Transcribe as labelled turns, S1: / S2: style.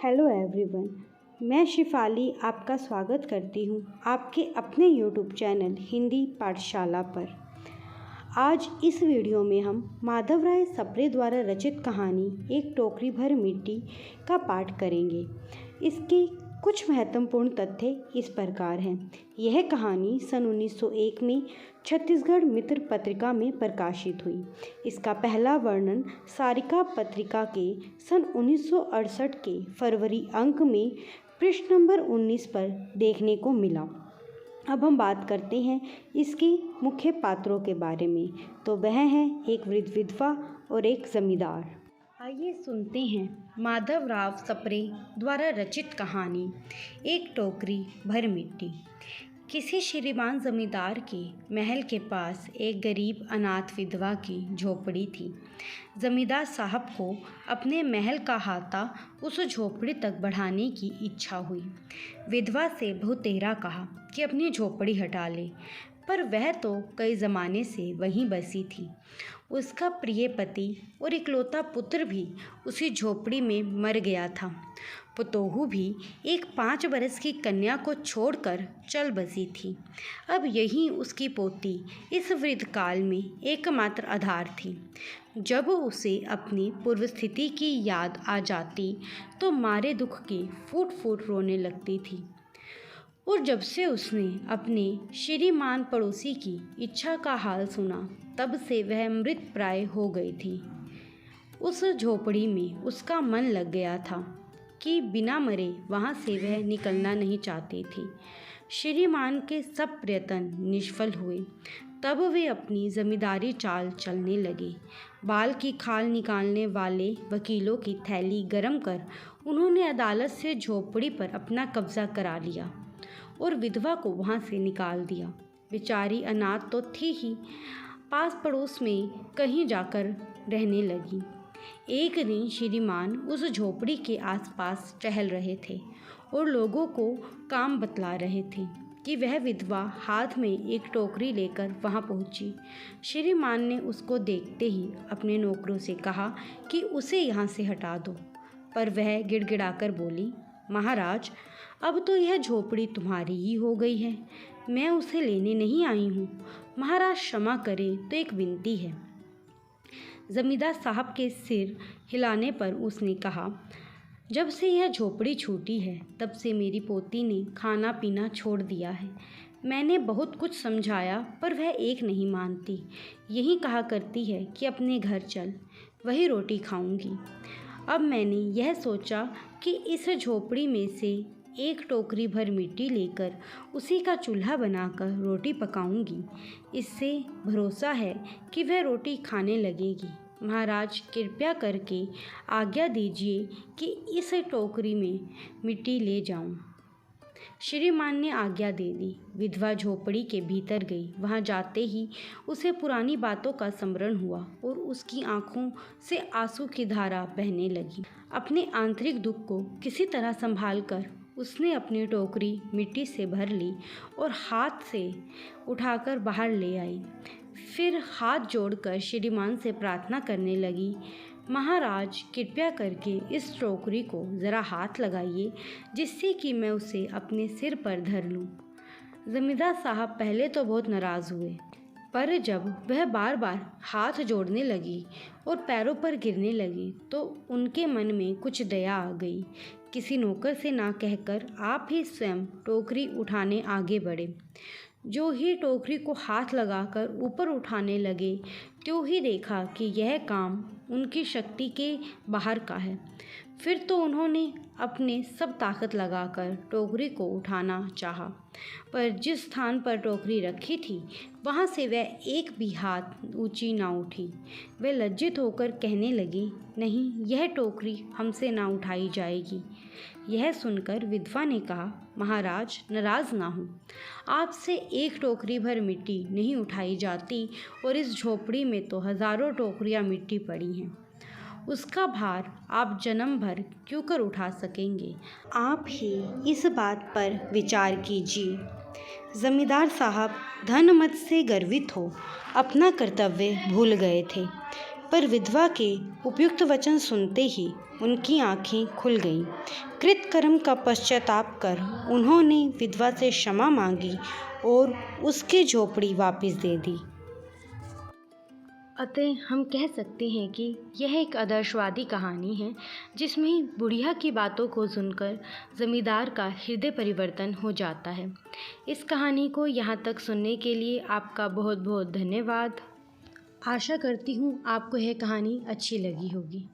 S1: Hello everyone, मैं शिफाली आपका स्वागत करती हूँ आपके अपने यूट्यूब चैनल हिंदी पाठशाला पर। आज इस वीडियो में हम माधवराय सप्रे द्वारा रचित कहानी एक टोकरी भर मिट्टी का पाठ करेंगे। इसके कुछ महत्वपूर्ण तथ्य इस प्रकार हैं। यह कहानी सन 1901 में छत्तीसगढ़ मित्र पत्रिका में प्रकाशित हुई। इसका पहला वर्णन सारिका पत्रिका के सन 1968 के फरवरी अंक में पृष्ठ नंबर 19 पर देखने को मिला। अब हम बात करते हैं इसके मुख्य पात्रों के बारे में। तो वह हैं एक वृद्ध विधवा और एक जमींदार। आइए सुनते हैं माधवराव सप्रे द्वारा रचित कहानी एक टोकरी भर मिट्टी। किसी श्रीमान जमींदार के महल के पास एक गरीब अनाथ विधवा की झोपड़ी थी। जमींदार साहब को अपने महल का हाथा उस झोपड़ी तक बढ़ाने की इच्छा हुई। विधवा से बहुतेरा कहा कि अपनी झोपड़ी हटा ले, पर वह तो कई ज़माने से वहीं बसी थी। उसका प्रिय पति और इकलौता पुत्र भी उसी झोपड़ी में मर गया था। पुतोहू भी एक 5 बरस की कन्या को छोड़कर चल बसी थी। अब यही उसकी पोती इस वृद्ध काल में एकमात्र आधार थी। जब उसे अपनी पूर्व स्थिति की याद आ जाती तो मारे दुख के फूट फूट रोने लगती थी। और जब से उसने अपने श्रीमान पड़ोसी की इच्छा का हाल सुना, तब से वह मृत प्राय हो गई थी। उस झोपड़ी में उसका मन लग गया था कि बिना मरे वहाँ से वह निकलना नहीं चाहती थी। श्रीमान के सब प्रयत्न निष्फल हुए। तब वे अपनी जमींदारी चाल चलने लगे। बाल की खाल निकालने वाले वकीलों की थैली गरम कर उन्होंने अदालत से झोपड़ी पर अपना कब्जा करा लिया और विधवा को वहाँ से निकाल दिया। बेचारी अनाथ तो थी ही, पास पड़ोस में कहीं जाकर रहने लगी। एक दिन श्रीमान उस झोपड़ी के आसपास टहल रहे थे और लोगों को काम बतला रहे थे कि वह विधवा हाथ में एक टोकरी लेकर वहाँ पहुँची। श्रीमान ने उसको देखते ही अपने नौकरों से कहा कि उसे यहाँ से हटा दो, पर वह गिड़गिड़ाकर बोली, महाराज, अब तो यह झोपड़ी तुम्हारी ही हो गई है, मैं उसे लेने नहीं आई हूँ। महाराज क्षमा करें तो एक विनती है। जमींदार साहब के सिर हिलाने पर उसने कहा, जब से यह झोपड़ी छूटी है तब से मेरी पोती ने खाना पीना छोड़ दिया है। मैंने बहुत कुछ समझाया पर वह एक नहीं मानती। यही कहा करती है कि अपने घर चल, वही रोटी खाऊंगी। अब मैंने यह सोचा कि इस झोपड़ी में से एक टोकरी भर मिट्टी लेकर उसी का चूल्हा बनाकर रोटी पकाऊंगी। इससे भरोसा है कि वह रोटी खाने लगेगी। महाराज, कृपया करके आज्ञा दीजिए कि इस टोकरी में मिट्टी ले जाऊं। श्रीमान ने आज्ञा दे दी। विधवा झोपड़ी के भीतर गई। वहां जाते ही उसे पुरानी बातों का स्मरण हुआ और उसकी आंखों से आंसू की धारा बहने लगी। अपने आंतरिक दुख को किसी तरह संभाल कर उसने अपनी टोकरी मिट्टी से भर ली और हाथ से उठाकर बाहर ले आई। फिर हाथ जोड़कर श्रीमान से प्रार्थना करने लगी, महाराज, कृपया करके इस टोकरी को ज़रा हाथ लगाइए, जिससे कि मैं उसे अपने सिर पर धर लूँ। जमींदार साहब पहले तो बहुत नाराज़ हुए, पर जब वह बार बार हाथ जोड़ने लगी और पैरों पर गिरने लगी तो उनके मन में कुछ दया आ गई। किसी नौकर से ना कहकर आप ही स्वयं टोकरी उठाने आगे बढ़े। जो ही टोकरी को हाथ लगाकर ऊपर उठाने लगे, त्यों ही देखा कि यह काम उनकी शक्ति के बाहर का है। फिर तो उन्होंने अपने सब ताकत लगाकर टोकरी को उठाना चाहा, पर जिस स्थान पर टोकरी रखी थी वहाँ से वह एक भी हाथ ऊंची ना उठी। वे लज्जित होकर कहने लगी, नहीं, यह टोकरी हमसे ना उठाई जाएगी। यह सुनकर विधवा ने कहा, महाराज, नाराज़ ना हो, आपसे एक टोकरी भर मिट्टी नहीं उठाई जाती और इस झोपड़ी में तो हज़ारों टोकरियाँ मिट्टी पड़ी हैं। उसका भार आप जन्म भर क्यों कर उठा सकेंगे? आप ही इस बात पर विचार कीजिए। जमींदार साहब धन मत से गर्वित हो अपना कर्तव्य भूल गए थे, पर विधवा के उपयुक्त वचन सुनते ही उनकी आंखें खुल गईं। कृतकर्म का पश्चाताप कर उन्होंने विधवा से क्षमा मांगी और उसकी झोपड़ी वापस दे दी। अतः हम कह सकते हैं कि यह एक आदर्शवादी कहानी है, जिसमें बुढ़िया की बातों को सुनकर ज़मींदार का हृदय परिवर्तन हो जाता है। इस कहानी को यहाँ तक सुनने के लिए आपका बहुत बहुत धन्यवाद। आशा करती हूँ आपको यह कहानी अच्छी लगी होगी।